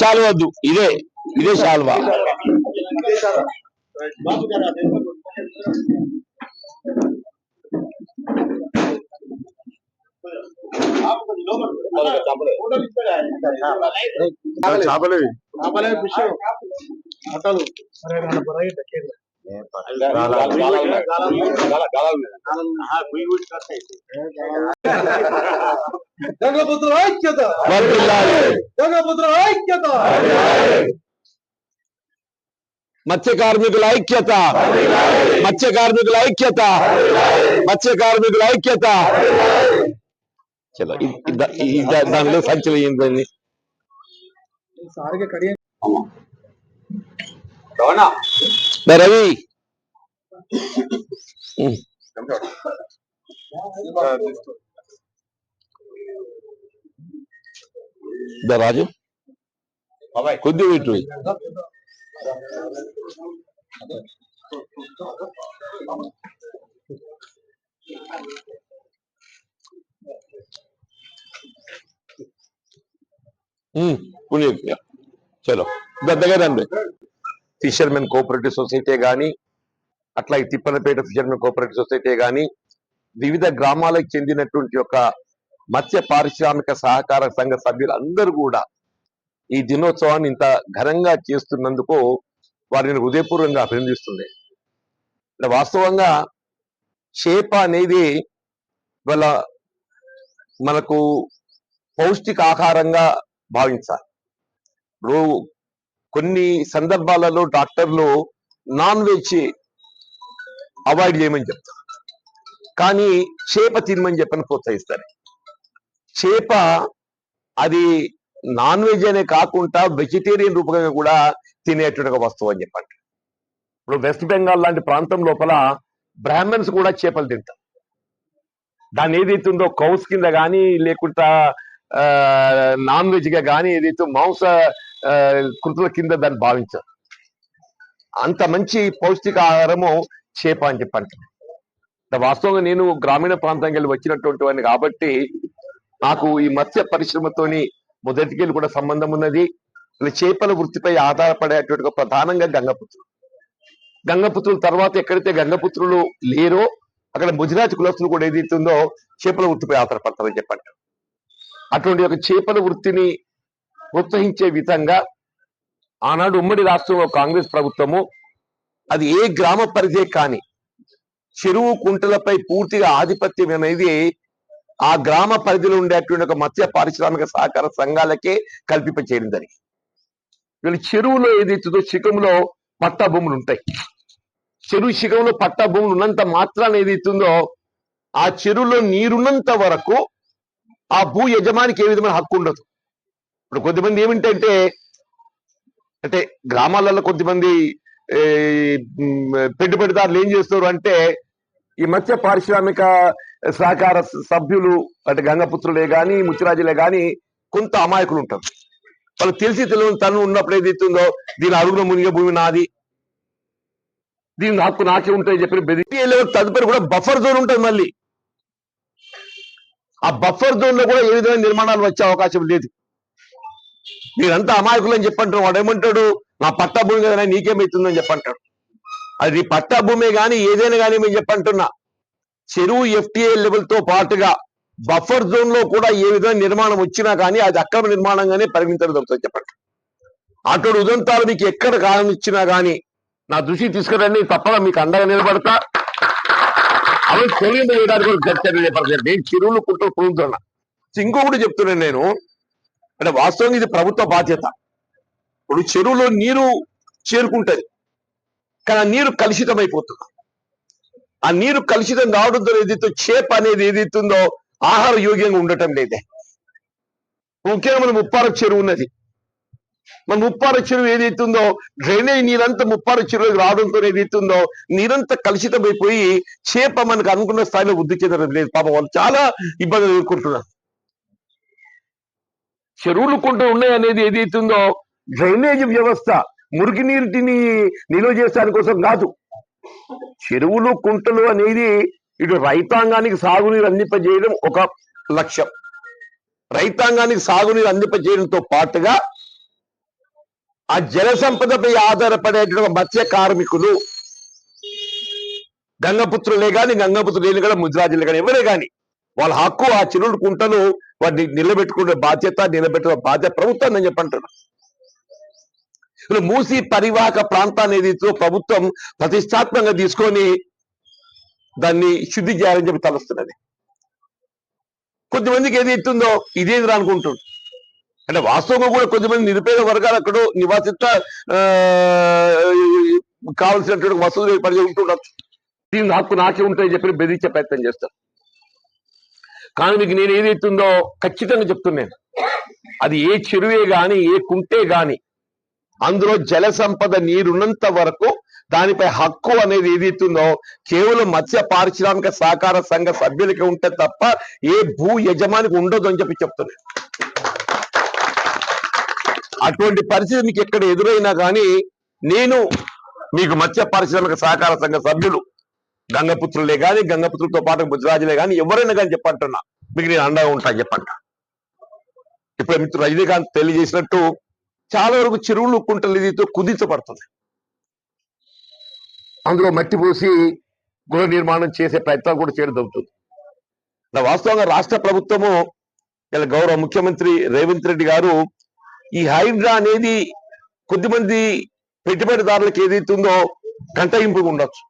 శాలువ వద్దు, ఇదే ఇదే శాలువా. గంగపుత్రుల ఐక్యత, గంగపుత్రుల ఐక్యత, మత్స్య కార్మికుల ఐక్యత, మత్స్య కార్మికుల ఐక్యత, మత్స్య కార్మికుల ఐక్యత. చలో దానిలో సంచలు ఏంటండి రవి. రాజు కొద్ది పెట్టు. చలో దగ్గర రండి. ఫిషర్మెన్ కోఆపరేటివ్ సొసైటీ కానీ, అట్లాగే తిప్పనపేట ఫిషర్మెన్ కోఆపరేటివ్ సొసైటీ కానీ, వివిధ గ్రామాలకు చెందినటువంటి ఒక మత్స్య పారిశ్రామిక సహకార సంఘ సభ్యులందరూ కూడా ఈ దినోత్సవాన్ని ఇంత ఘనంగా చేస్తున్నందుకు వారిని హృదయపూర్వకంగా అభినందిస్తుంది. వాస్తవంగా చేప అనేది వాళ్ళ మనకు పౌష్టిక ఆహారంగా భావించాలి. ఇప్పుడు కొన్ని సందర్భాలలో డాక్టర్లు నాన్ వెజ్ అవాయిడ్ చేయమని చెప్తారు, కానీ చేప తినమని చెప్పని ప్రోత్సహిస్తారు. చేప అది నాన్ వెజ్ అనే కాకుండా వెజిటేరియన్ రూపంగా కూడా తినేటువంటి ఒక వస్తువు అని చెప్పండి. ఇప్పుడు వెస్ట్ బెంగాల్ లాంటి ప్రాంతం లోపల బ్రాహ్మణ్స్ కూడా చేపలు తింటారు. దాన్ని ఏదైతుందో కౌస్ కింద కానీ లేకుండా నాన్ వెజ్ గా కానీ ఏదైతే మాంస కృతుల కింద దాన్ని భావించారు. అంత మంచి పౌష్టిక ఆహారము చేప అని చెప్పండి. వాస్తవంగా నేను గ్రామీణ ప్రాంతానికి వెళ్ళి వచ్చినటువంటి వాడిని కాబట్టి నాకు ఈ మత్స్య పరిశ్రమతోని మొదటికెళ్ళి కూడా సంబంధం ఉన్నది. చేపల వృత్తిపై ఆధారపడేటువంటి ప్రధానంగా గంగపుత్రులు. గంగపుత్రుల తర్వాత ఎక్కడైతే గంగపుత్రులు లేరో అక్కడ ముజిరాజ్ కులస్తులు కూడా ఏదైతుందో చేపల వృత్తిపై ఆధారపడతారని చెప్పండి. అటువంటి ఒక చేపల వృత్తిని ప్రోత్సహించే విధంగా ఆనాడు ఉమ్మడి రాష్ట్రంలో కాంగ్రెస్ ప్రభుత్వము అది ఏ గ్రామ పరిధే కానీ చెరువు కుంటలపై పూర్తిగా ఆధిపత్యం అనేది ఆ గ్రామ పరిధిలో ఉండేటువంటి ఒక మత్స్య పారిశ్రామిక సహకార సంఘాలకే కల్పింపచేయడం జరిగింది. వీళ్ళు చెరువులో ఏదైతుందో శిఖంలో పట్టా భూములు ఉంటాయి. చెరువు శిఖంలో పట్టా భూములు ఉన్నంత మాత్రాన్ని ఏదైతుందో ఆ చెరువులో నీరున్నంత వరకు ఆ భూ యజమానికి ఏ విధమైన హక్కు ఉండదు. ఇప్పుడు కొద్దిమంది ఏమిటంటే అంటే గ్రామాలలో కొద్దిమంది పెట్టుబడిదారులు ఏం చేస్తారు అంటే ఈ మత్స్య పారిశ్రామిక సహకార సభ్యులు అంటే గంగపుత్రులే కానీ ముచ్చిరాజులే కానీ కొంత అమాయకులు ఉంటారు. వాళ్ళు తెలిసి తెలియని తను ఉన్నప్పుడు ఏదైతుందో దీని అడుగున మునిగే భూమి నాది, దీని హక్కు నాకే ఉంటుంది చెప్పి బెదిరి తదుపరి కూడా బఫర్ జోన్ ఉంటుంది. మళ్ళీ ఆ బఫర్ జోన్ లో కూడా ఏ విధమైన నిర్మాణాలు వచ్చే అవకాశం లేదు. మీరంతా అమాయకులు అని చెప్పంటారు. వాడు ఏమంటాడు, నా పట్టా భూమి కదా నీకేమవుతుందని చెప్పంటాడు. అది పట్టా భూమే కానీ ఏదైనా కానీ మేము చెప్పంటున్నా చెరువు ఎఫ్టీఏ లెవెల్ తో పాటుగా బఫర్ జోన్ లో కూడా ఏ విధమైన నిర్మాణం వచ్చినా కానీ అది అక్రమ నిర్మాణంగానే పరిగణించడం జరుగుతుంది చెప్పండి. అటువంటి ఉదంతాలు మీకు ఎక్కడ కాలం ఇచ్చినా కానీ నా దృష్టికి తీసుకురండి, తప్పగా మీకు అండగా నిలబడతా. అవి తొలగింపు చేయడానికి కూడా చర్చలు చేపడతారు. నేను చెరువులు కుంటలు పొందుతున్నా. ఇంకొకటి చెప్తున్నాను నేను, అంటే వాస్తవంగా ఇది ప్రభుత్వ బాధ్యత. ఇప్పుడు చెరువులో నీరు చేరుకుంటది, కానీ ఆ నీరు కలుషితం అయిపోతుంది. ఆ నీరు కలుషితం కావడంతో ఏదైతే చేప అనేది ఏదైతుందో ఆహార యోగ్యంగా ఉండటం లేదే. ముఖ్యంగా మన ముప్పార చెరువు ఉన్నది. మన ముప్పార చెరువు ఏదైతుందో డ్రైనేజ్ నీరంతా ముప్పార చెరువుకి రావడంతో ఏదైతుందో నీరంతా కలుషితమైపోయి చేప మనకు అనుకున్న స్థాయిలో వృద్ధి చెందడం లేదు. పాపం వాళ్ళు చాలా ఇబ్బందులు ఎదుర్కొంటున్నారు. చెరువులు కుంటూ ఉన్నాయి అనేది ఏదైతుందో డ్రైనేజ్ వ్యవస్థ మురికి నీటిని నిల్వ చేసడానికి కోసం కాదు. చెరువులు కుంటలు అనేది ఇటు రైతాంగానికి సాగునీరు అందింపజేయడం ఒక లక్ష్యం. రైతాంగానికి సాగునీరు అందింపజేయడంతో పాటుగా ఆ జల సంపదపై ఆధారపడేటువంటి మత్స్య కార్మికులు, గంగపుత్రులే కానీ గంగపుత్రులు లేని కానీ ముద్రాజులే కానీ ఎవరే కానీ వాళ్ళ హక్కు ఆ చెరువులు కుంటలు వాటిని నిలబెట్టుకునే నిలబెట్టుకునే బాధ్యత ప్రభుత్వం అని చెప్పంటున్నారు. ఇప్పుడు మూసి పరివాహక ప్రాంతాన్ని ఏదైతే ప్రభుత్వం ప్రతిష్టాత్మకంగా తీసుకొని దాన్ని శుద్ధి చేయాలని చెప్పి తలుస్తున్నది. కొంతమందికి ఏది ఇస్తుందో ఇదేదిరా అనుకుంటుంది. అంటే వాస్తవంగా కూడా కొంతమంది నిరుపేద వర్గాలు అక్కడ నివాసిత కావలసినటువంటి వసతులు ఏర్పడి ఉంటుండొచ్చు. దీని హక్కు నాకే ఉంటాయని చెప్పి బెదిరించే ప్రయత్నం చేస్తారు. కానీ మీకు నేను ఏదైతుందో ఖచ్చితంగా చెప్తున్నాను, అది ఏ చెరువే గాని ఏ కుంటే గాని అందులో జల సంపద నీరున్నంత వరకు దానిపై హక్కు అనేది ఏదైతుందో కేవలం మత్స్య పారిశ్రామిక సహకార సంఘ సభ్యులకి ఉంటే తప్ప ఏ భూ యజమానికి ఉండదు అని చెప్పి చెప్తున్నాను. అటువంటి పరిస్థితి మీకు ఎక్కడ ఎదురైనా కానీ నేను మీకు మత్స్య పారిశ్రామిక సహకార సంఘ సభ్యులు గంగపుత్రులే కానీ గంగపుత్రులతో పాటు ముద్రాజులే కానీ ఎవరైనా కానీ చెప్పంటున్నా మీకు నేను అండగా ఉంటాను చెప్పంట. ఇప్పుడు మిత్రుడు రజనీకాంత్ తెలియజేసినట్టు చాలా వరకు చెరువులు కుంటలు ఇదితో కుదించబడుతుంది. అందులో మట్టి పోసి గృహ నిర్మాణం చేసే ప్రయత్నాలు కూడా చేయడం జరుగుతుంది. వాస్తవంగా రాష్ట్ర ప్రభుత్వము ఇలా గౌరవ ముఖ్యమంత్రి రేవంత్ రెడ్డి గారు ఈ హైడ్రా అనేది కొద్దిమంది పెట్టుబడిదారులకు ఏదైతుందో కంటయింపుగా ఉండొచ్చు.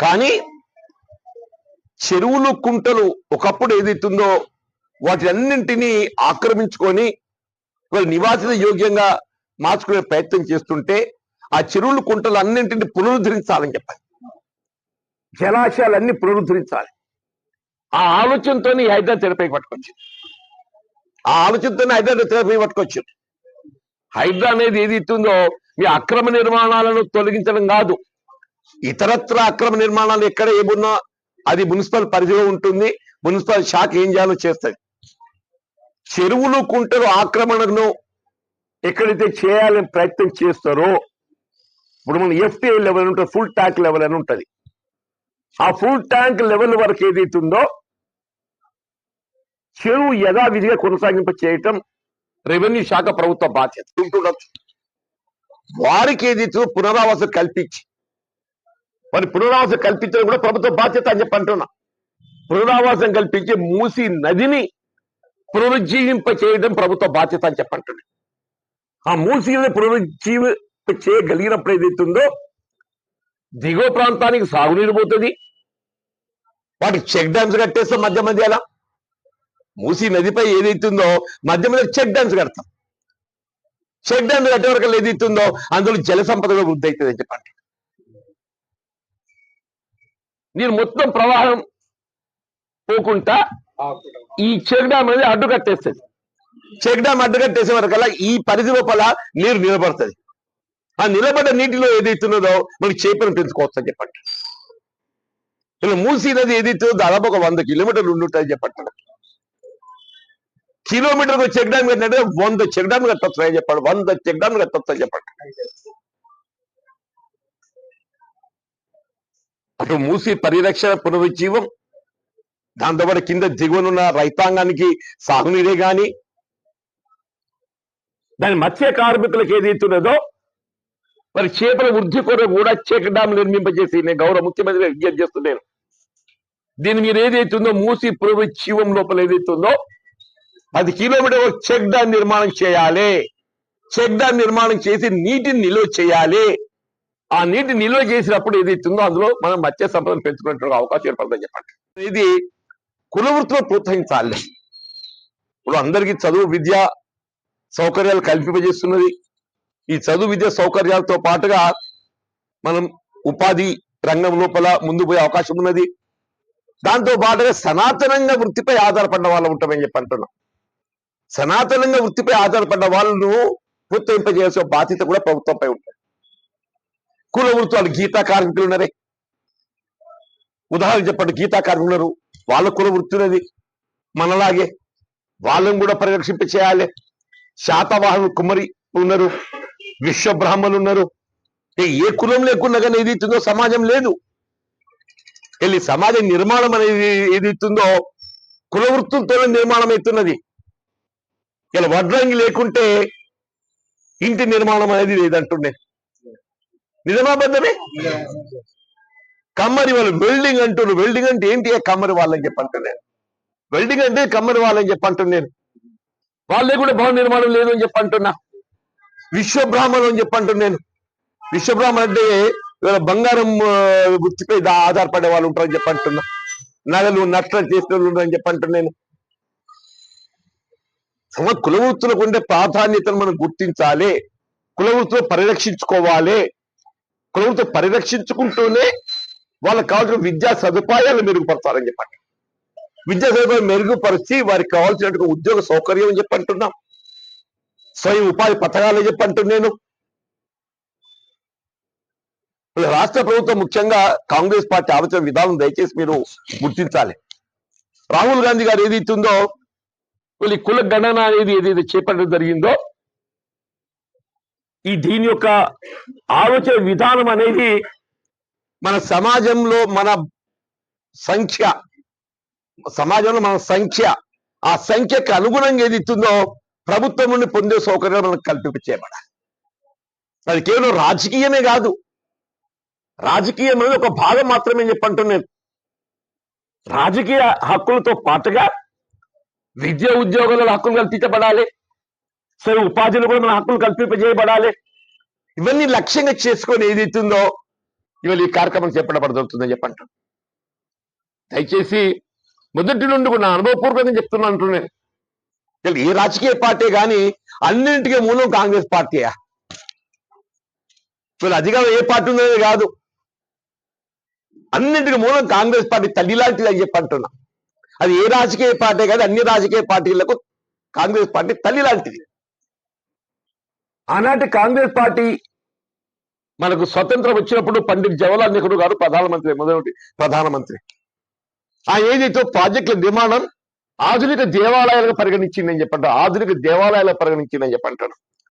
కానీ చెరువులు కుంటలు ఒకప్పుడు ఏదైతుందో వాటి అన్నింటినీ ఆక్రమించుకొని నివాసిత యోగ్యంగా మార్చుకునే ప్రయత్నం చేస్తుంటే ఆ చెరువులు కుంటలు అన్నింటినీ పునరుద్ధరించాలని చెప్పాలి. జలాశయాలన్నీ పునరుద్ధరించాలి. ఆ ఆలోచనతో హైడ్రా తెరపైకి పట్టుకొచ్చింది. ఆ ఆలోచనతోనే హైడ్రా తెరపై పట్టుకొచ్చింది. హైడ్రా అనేది ఏది ఇస్తుందో మీ అక్రమ నిర్మాణాలను తొలగించడం కాదు, ఇతరత్ర అక్రమ నిర్మాణాలు ఎక్కడ ఏమున్నా అది మున్సిపల్ పరిధిలో ఉంటుంది. మున్సిపల్ శాఖ ఏం చేయాలో చేస్తుంది. చెరువులు కుంటలు ఆక్రమణను ఎక్కడైతే చేయాలని ప్రయత్నం చేస్తారో ఇప్పుడు మనం ఎఫ్టీఐ లెవెల్ ఉంటుంది, ఫుల్ ట్యాంక్ లెవెల్ అని ఉంటుంది. ఆ ఫుల్ ట్యాంక్ లెవెల్ వరకు ఏదైతుందో చెరువు యథావిధిగా కొనసాగింప చేయటం రెవెన్యూ శాఖ ప్రభుత్వ బాధ్యత ఉంటుండొచ్చు. వారికి ఏదైతే పునరావాసం కల్పించి మరి పునరావాసం కల్పించడం కూడా ప్రభుత్వ బాధ్యత అని చెప్పి అంటున్నా. పునరావాసం కల్పించి మూసి నదిని పునరుజ్జీవింప చేయడం ప్రభుత్వ బాధ్యత అని చెప్పంటుంది. ఆ మూసీని పునరుజ్జీవింప చేయగలిగినప్పుడు ఏదైతుందో దిగువ ప్రాంతానికి సాగునీరు పోతుంది. వాటికి చెక్ డ్యామ్స్ కట్టేస్తాం మధ్య మధ్యలో. మూసీ నదిపై ఏదైతుందో మధ్య మధ్య చెక్ డ్యామ్స్ కడతాం. చెక్ డ్యామ్స్ కట్టే వరకు ఏదైతుందో అందులో జల సంపద వృద్ధి అవుతుంది అని చెప్పండి. నేను మొత్తం ప్రవాహం పోకుండా ఈ చెక్ డ్యామ్ అనేది అడ్డు కట్టేస్తుంది. చెక్ డ్యామ్ అడ్డు కట్టేసే వరకల్లా ఈ పరిధి లోపల నీరు నిలబడుతుంది. ఆ నిలబడ్డ నీటిలో ఏదైతున్నదో మనకి చేపలను పెంచుకోవచ్చు అని చెప్పండి. ఇలా మూసీ నది ఏదైతుందో దాదాపు ఒక 100 కిలోమీటర్లు ఉండుంటాయని చెప్పండి. కిలోమీటర్కు చెక్ డ్యామ్ కట్టినట్టే 100 చెక్ డ్యామ్ కట్టొచ్చు అని చెప్పండి. 100 చెక్ డ్యామ్ కట్టొచ్చు అని చెప్పండి. అటు మూసి పరిరక్షణ పునరుజ్జీవం, దాంతోపాటు కింద దిగువనున్న రైతాంగానికి సాగునీరే గాని దాని మత్స్య కార్మికులకు ఏదైతున్నదో మరి చేపల వృద్ధి కొరకు కూడా చెక్ డ్యామ్ నిర్మింపజేసి నేను గౌరవ ముఖ్యమంత్రి విజ్ఞప్తి చేస్తున్నాను. దీన్ని మీరు ఏదైతుందో మూసి పునరుజ్జీవం లోపల ఏదైతుందో 10 కిలోమీటర్ చెక్ డ్యామ్ నిర్మాణం చేయాలి. చెక్ డ్యామ్ నిర్మాణం చేసి నీటిని నిల్వ చేయాలి. ఆ నీటి నిల్వ చేసినప్పుడు ఏదైతుందో అందులో మనం మత్స్య సంపదను పెంచుకునే అవకాశం ఏర్పడుతుందని చెప్పండి. ఇది కుల వృత్తిలో ప్రోత్సహించాలి. ఇప్పుడు అందరికీ చదువు విద్య సౌకర్యాలు కల్పింపజేస్తున్నది. ఈ చదువు విద్య సౌకర్యాలతో పాటుగా మనం ఉపాధి రంగం లోపల ముందు పోయే అవకాశం ఉన్నది. దాంతో పాటుగా సనాతనంగా వృత్తిపై ఆధారపడిన వాళ్ళు ఉంటామని చెప్పి అంటున్నాం. సనాతనంగా వృత్తిపై ఆధారపడిన వాళ్ళను ప్రోత్సహింపజేయాల్సిన బాధ్యత కూడా ప్రభుత్వంపై ఉంటుంది. కుల వృత్తులు గీతా కార్మికులు ఉన్నారే, ఉదాహరణ చెప్పండి. గీతా కార్మికులు ఉన్నారు, వాళ్ళ కుల వృత్తి ఉన్నది మనలాగే, వాళ్ళని కూడా పరిరక్షింప చేయాలి. శాతవాహన కుమ్మరి ఉన్నారు, విశ్వ బ్రాహ్మణులు ఉన్నారు. ఏ కులం లేకున్నా కానీ ఏదైతుందో సమాజం లేదు. వెళ్ళి సమాజ నిర్మాణం అనేది ఏదైతుందో కుల వృత్తులతోనే నిర్మాణం అవుతున్నది. ఇలా వడ్రంగి లేకుంటే ఇంటి నిర్మాణం అనేది లేదంటుండే. నిజమాబద్ధమే. కమ్మరి వాళ్ళు వెల్డింగ్ అంటున్నారు. వెల్డింగ్ అంటే ఏంటి? కమ్మరి వాళ్ళని చెప్పంటున్నాను. వెల్డింగ్ అంటే కమ్మరి వాళ్ళని చెప్పంటున్నాను. వాళ్ళే కూడా భవన నిర్మాణం లేదు అని చెప్పంటున్నా. విశ్వబ్రాహ్మణులు అని చెప్పంటున్నాను. విశ్వబ్రాహ్మణ్ అంటే బంగారం వృత్తిపై ఆధారపడే వాళ్ళు ఉంటారని చెప్పంటున్నా. నగలు నష్టం చేసిన వాళ్ళు ఉంటారని చెప్పంటున్నాను. కుల వృత్తులకు ఉండే ప్రాధాన్యతను మనం గుర్తించాలి. కుల వృత్తులు పరిరక్షించుకోవాలి. కుల వృత్తులు పరిరక్షించుకుంటూనే వాళ్ళకి కావాల్సిన విద్యా సదుపాయాలు మెరుగుపరచాలని చెప్పండి. విద్యా సదుపాయాలు మెరుగుపరిచి వారికి కావాల్సినటువంటి ఉద్యోగ సౌకర్యం అని చెప్పంటున్నాం. స్వయం ఉపాధి పథకాలు అని చెప్పంటున్నాను. రాష్ట్ర ప్రభుత్వం ముఖ్యంగా కాంగ్రెస్ పార్టీ ఆలోచన విధానం దయచేసి మీరు గుర్తించాలి. రాహుల్ గాంధీ గారు ఏదైతుందో వీళ్ళ కుల గణన అనేది ఏదైతే చేపట్టడం జరిగిందో దీని యొక్క ఆలోచన విధానం అనేది మన సమాజంలో మన సంఖ్య ఆ సంఖ్యకు అనుగుణంగా ఏదైతుందో ప్రభుత్వం నుండి పొందే సౌకర్యాలు మనకు కల్పించేయబడాలి. అది కేవలం రాజకీయమే కాదు. రాజకీయం అనేది ఒక భాగం మాత్రమే చెప్పంటున్నాను. రాజకీయ హక్కులతో పాటుగా విద్యా ఉద్యోగాలలో హక్కులు కల్పించబడాలి. సరే ఉపాధిలో కూడా మన హక్కులు కల్పింపజేయబడాలి. ఇవన్నీ లక్ష్యంగా చేసుకొని ఏదైతుందో ఇవాళ ఈ కార్యక్రమం చేపట్టబడుతుందని చెప్పంటాం. దయచేసి మొదటి నుండి కూడా నా అనుభవపూర్వకంగా చెప్తున్నా అంటున్నాను. ఏ రాజకీయ పార్టీ కానీ అన్నింటికీ మూలం కాంగ్రెస్ పార్టీయా? వీళ్ళు అధికారం ఏ పార్టీ ఉందనేది కాదు. అన్నింటికి మూలం కాంగ్రెస్ పార్టీ తల్లి లాంటిది అని చెప్పంటున్నా. అది ఏ రాజకీయ పార్టీ కాదు, అన్ని రాజకీయ పార్టీలకు కాంగ్రెస్ పార్టీ తల్లి లాంటిది. ఆనాటి కాంగ్రెస్ పార్టీ మనకు స్వతంత్రం వచ్చినప్పుడు పండిట్ జవహర్లాల్ నెహ్రూ గారు మొదటి ప్రధానమంత్రి. ఆ ఏదైతే ప్రాజెక్టుల నిర్మాణం ఆధునిక దేవాలయాలుగా పరిగణించిందని చెప్పంటారు. ఆధునిక దేవాలయాలుగా పరిగణించిందని చెప్పంటారు.